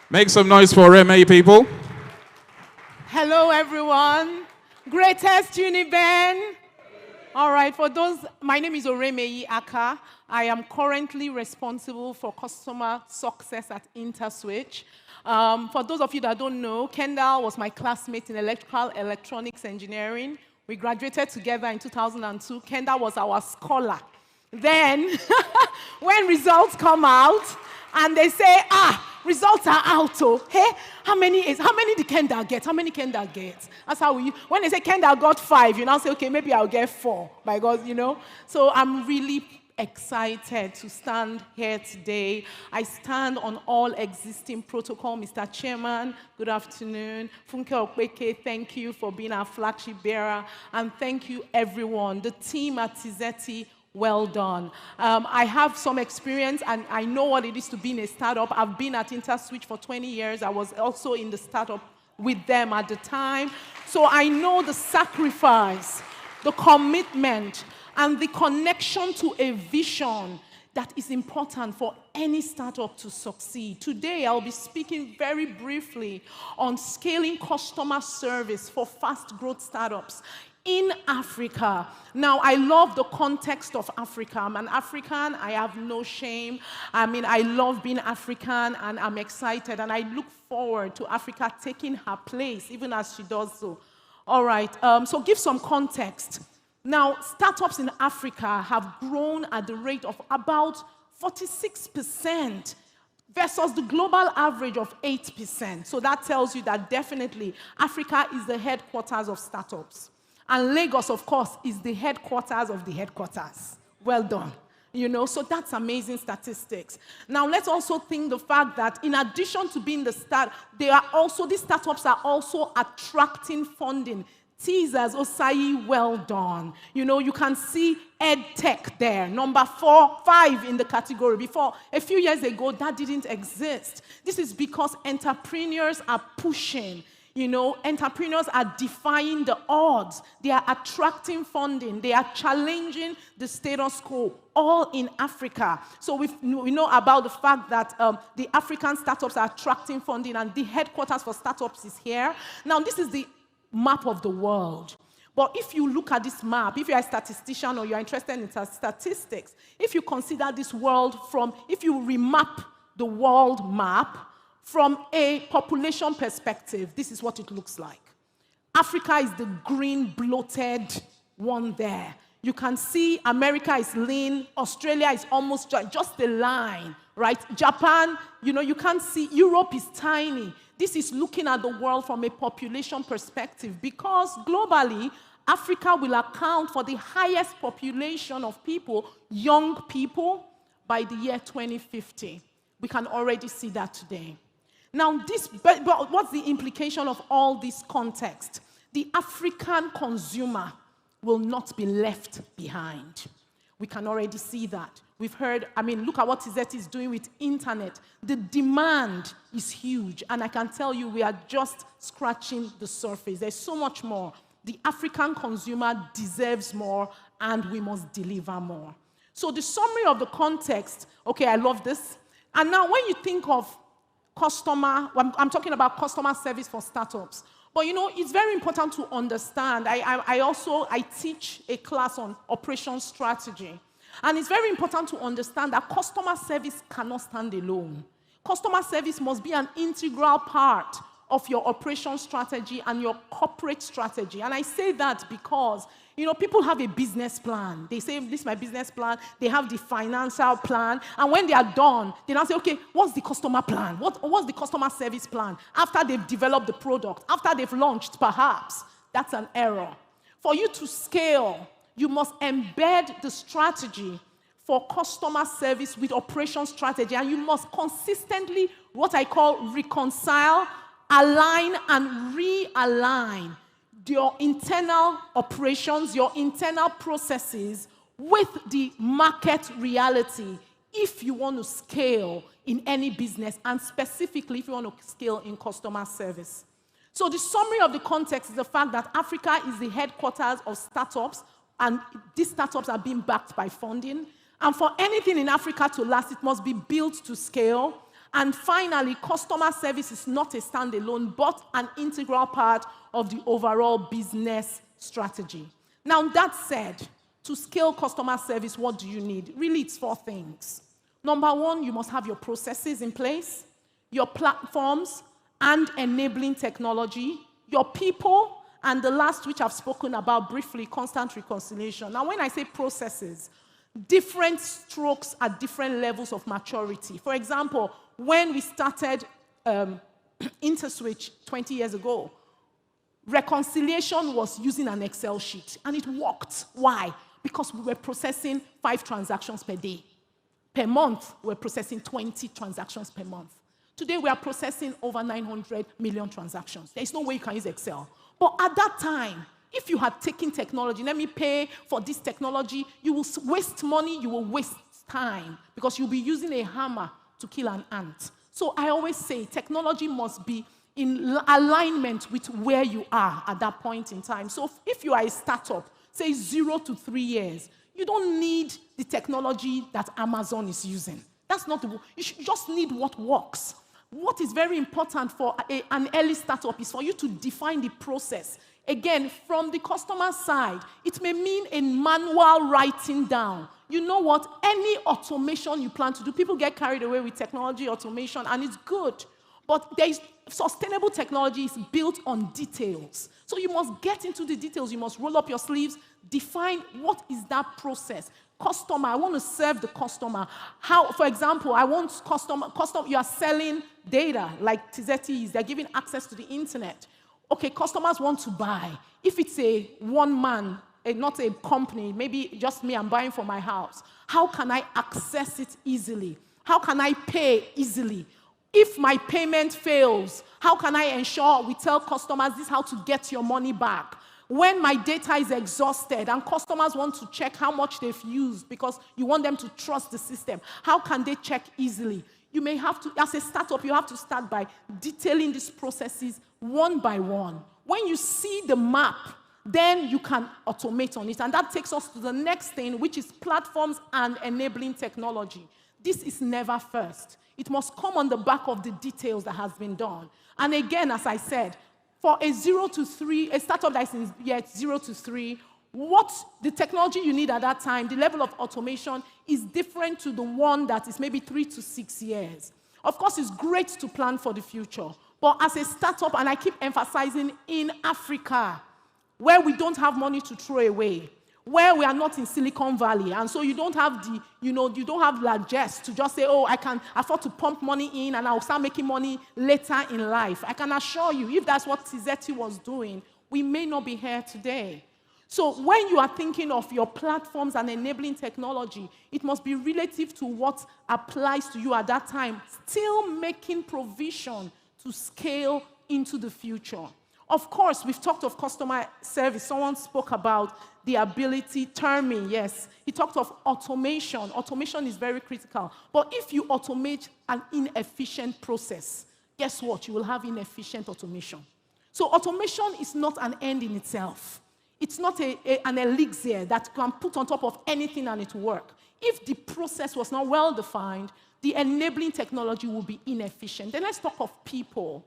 Make some noise for Oremeyi, people. Hello, everyone. Greatest Uniben. All right, for those, my name is Oremeyi Akah. I am currently responsible for customer success at Interswitch. For those of you that don't know, Kendall was my classmate in electrical electronics engineering. We graduated together in 2002. Kendall was our scholar. Then, when results come out, and they say, results are out, oh, hey, how many did Kendall get? How many Kendall get? That's how when they say Kendall got 5, you now say, okay, maybe I'll get 4, by God, you know? So I'm really excited to stand here today. I stand on all existing protocol. Mr. Chairman, good afternoon. Funke Okpeke, thank you for being our flagship bearer. And thank you, everyone. The team at Tizeti, well done. I have some experience, and I know what it is to be in a startup. I've been at Interswitch for 20 years. I was also in the startup with them at the time. So I know the sacrifice, the commitment, and the connection to a vision that is important for any startup to succeed. Today, I'll be speaking very briefly on scaling customer service for fast growth startups in Africa. Now, I love the context of Africa. I'm an African. I have no shame. I mean, I love being African, and I'm excited, and I look forward to Africa taking her place, even as she does so. All right, so give some context. Now, startups in Africa have grown at the rate of about 46% versus the global average of 8%. So that tells you that definitely Africa is the headquarters of startups. And Lagos, of course, is the headquarters of the headquarters. Well done. You know, so that's amazing statistics. Now, let's also think the fact that in addition to being the start, these startups are also attracting funding. Teasers, Osai, well done. You know, you can see EdTech there, number 5 in the category. Before, a few years ago, that didn't exist. This is because entrepreneurs are pushing. You know, entrepreneurs are defying the odds. They are attracting funding. They are challenging the status quo, all in Africa. So we know about the fact that the African startups are attracting funding, and the headquarters for startups is here. Now, this is the map of the world. But if you look at this map, if you're a statistician or you're interested in statistics, if you consider this world if you remap the world map, from a population perspective, this is what it looks like. Africa is the green bloated one there. You can see America is lean, Australia is almost just a line, right? Japan, you know, you can't see, Europe is tiny. This is looking at the world from a population perspective, because globally, Africa will account for the highest population of people, young people, by the year 2050. We can already see that today. Now, but what's the implication of all this context? The African consumer will not be left behind. We can already see that. We've heard, I mean, look at what Tizeti is doing with internet. The demand is huge, and I can tell you we are just scratching the surface. There's so much more. The African consumer deserves more, and we must deliver more. So the summary of the context, okay, I love this. And now when you think of I'm talking about customer service for startups. But you know, it's very important to understand. I teach a class on operations strategy. And it's very important to understand that customer service cannot stand alone. Customer service must be an integral part of your operations strategy and your corporate strategy. And I say that because, you know, people have a business plan. They say, this is my business plan. They have the financial plan. And when they are done, they now say, okay, what's the customer plan? What's the customer service plan? After they've developed the product, after they've launched, perhaps. That's an error. For you to scale, you must embed the strategy for customer service with operations strategy. And you must consistently, what I call, reconcile, align, and realign your internal operations, your internal processes with the market reality if you want to scale in any business, and specifically if you want to scale in customer service. So the summary of the context is the fact that Africa is the headquarters of startups, and these startups are being backed by funding. And for anything in Africa to last, it must be built to scale. And finally, customer service is not a standalone, but an integral part of the overall business strategy. Now, that said, to scale customer service, what do you need? Really, it's 4 things. Number 1, you must have your processes in place, your platforms and enabling technology, your people, and the last, which I've spoken about briefly, constant reconciliation. Now, when I say processes, different strokes at different levels of maturity. For example, when we started Interswitch 20 years ago, reconciliation was using an Excel sheet, and it worked. Why? Because we were processing 5 transactions per day. Per month, we're processing 20 transactions per month. Today, we are processing over 900 million transactions. There is no way you can use Excel. But at that time, if you had taken technology, let me pay for this technology, you will waste money, you will waste time, because you'll be using a hammer to kill an ant. So I always say technology must be in alignment with where you are at that point in time. So if you are a startup, say 0 to 3 years, you don't need the technology that Amazon is using. That's not the, you just need what works. What is very important for an early startup is for you to define the process. Again, from the customer side, it may mean a manual writing down. You know what? Any automation you plan to do, people get carried away with technology automation, and it's good. But sustainable technology is built on details. So you must get into the details. You must roll up your sleeves, define what is that process. Customer, I want to serve the customer. How, for example, I want customer, you are selling data like Tizeti is. They're giving access to the internet. Okay, customers want to buy. If it's a one-man, not a company, maybe just me, I'm buying for my house. How can I access it easily? How can I pay easily? If my payment fails, how can I ensure we tell customers this is how to get your money back? When my data is exhausted and customers want to check how much they've used because you want them to trust the system, how can they check easily? You may have to, as a startup, you have to start by detailing these processes one by one. When you see the map, then you can automate on it. And that takes us to the next thing, which is platforms and enabling technology. This is never first. It must come on the back of the details that has been done. And again, as I said, for a 0 to 3, a startup that is in yet 0 to 3, what the technology you need at that time, the level of automation is different to the one that is maybe 3 to 6 years. Of course, it's great to plan for the future. But as a startup, and I keep emphasizing in Africa, where we don't have money to throw away, where we are not in Silicon Valley, and so you don't have the, you don't have largesse to just say, oh, I can afford to pump money in and I'll start making money later in life. I can assure you, if that's what Tizeti was doing, we may not be here today. So when you are thinking of your platforms and enabling technology, it must be relative to what applies to you at that time, still making provision to scale into the future. Of course, we've talked of customer service. Someone spoke about the ability, terming, yes. He talked of automation. Automation is very critical. But if you automate an inefficient process, guess what? You will have inefficient automation. So automation is not an end in itself. It's not an elixir that can put on top of anything and it will work. If the process was not well defined, the enabling technology will be inefficient. Then let's talk of people.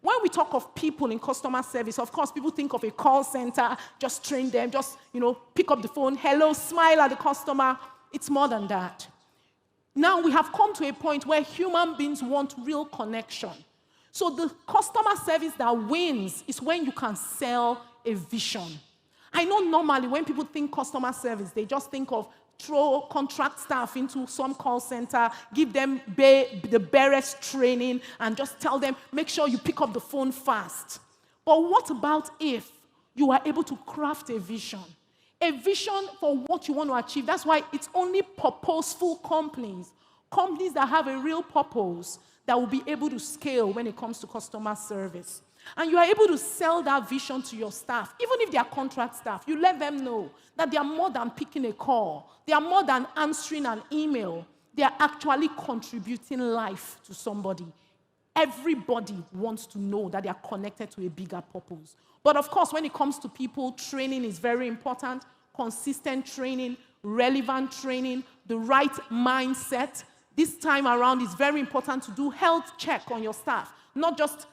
When we talk of people in customer service, of course, people think of a call center, just train them, just, pick up the phone, hello, smile at the customer. It's more than that. Now we have come to a point where human beings want real connection. So the customer service that wins is when you can sell a vision. I know normally when people think customer service, they just think of throw contract staff into some call center, give them the barest training, and just tell them, make sure you pick up the phone fast. But what about if you are able to craft a vision? A vision for what you want to achieve. That's why it's only purposeful companies that have a real purpose that will be able to scale when it comes to customer service. And you are able to sell that vision to your staff. Even if they are contract staff, you let them know that they are more than picking a call. They are more than answering an email. They are actually contributing life to somebody. Everybody wants to know that they are connected to a bigger purpose. But of course, when it comes to people, training is very important. Consistent training, relevant training, the right mindset. This time around, it's very important to do health check on your staff. Not just,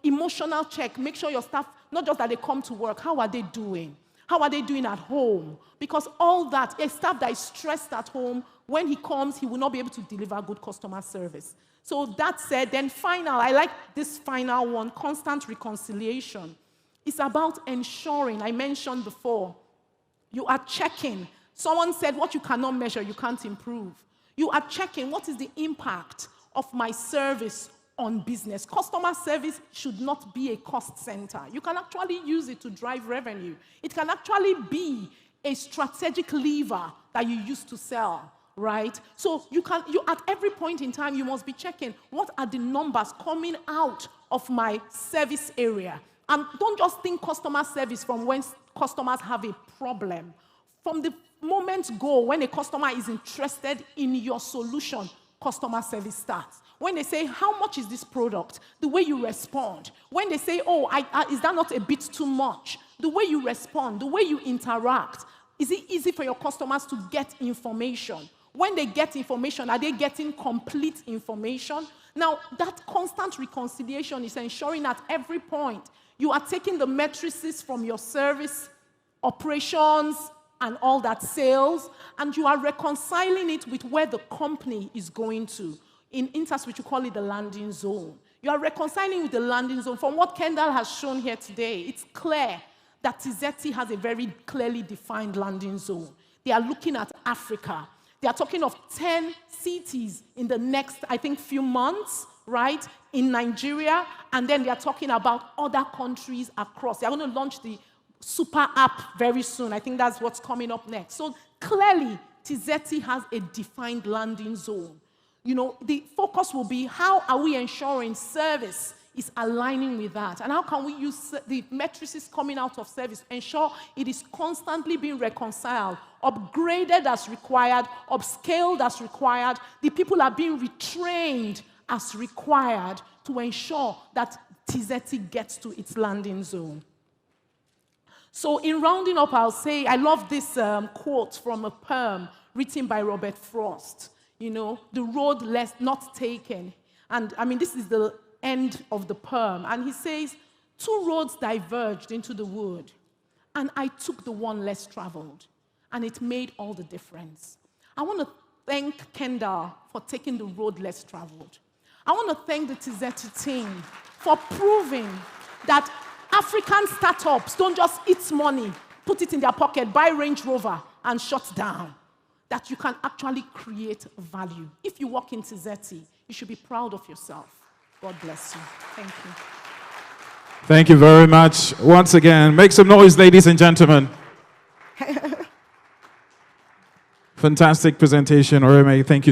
emotional check. Make sure your staff, not just that they come to work, how are they doing? How are they doing at home? Because all that, a staff that is stressed at home, when he comes, he will not be able to deliver good customer service. So that said, then I like this final one, constant reconciliation. It's about ensuring, I mentioned before, you are checking. Someone said, what you cannot measure, you can't improve. You are checking what is the impact of my service on business. Customer service should not be a cost center. You can actually use it to drive revenue. It can actually be a strategic lever that you use to sell, right? So you at every point in time, you must be checking what are the numbers coming out of my service area. And don't just think customer service from when customers have a problem. From the moment go, when a customer is interested in your solution, customer service starts. When they say, how much is this product? The way you respond. When they say, is that not a bit too much? The way you respond, the way you interact. Is it easy for your customers to get information? When they get information, are they getting complete information? Now, that constant reconciliation is ensuring at every point you are taking the matrices from your service, operations, and all that sales, and you are reconciling it with where the company is going to. In Interswitch, we call it the landing zone. You are reconciling with the landing zone. From what Kendall has shown here today, it's clear that Tizeti has a very clearly defined landing zone. They are looking at Africa. They are talking of 10 cities in the next, I think, few months, right, in Nigeria, and then they are talking about other countries across. They are going to launch the super app very soon. I think that's what's coming up next. So clearly, Tizeti has a defined landing zone. The focus will be how are we ensuring service is aligning with that? And how can we use the matrices coming out of service, ensure it is constantly being reconciled, upgraded as required, upscaled as required. The people are being retrained as required to ensure that Tizeti gets to its landing zone. So in rounding up, I'll say, I love this quote from a poem written by Robert Frost. The road less not taken. And I mean, this is the end of the poem. And he says, 2 roads diverged into the wood, and I took the one less traveled, and it made all the difference. I want to thank Kendall for taking the road less traveled. I want to thank the Tizeti team for proving that African startups don't just eat money, put it in their pocket, buy Range Rover, and shut down. That you can actually create value. If you work in Tizeti, you should be proud of yourself. God bless you. Thank you. Thank you very much. Once again, make some noise, ladies and gentlemen. Fantastic presentation, Oremeyi. Thank you.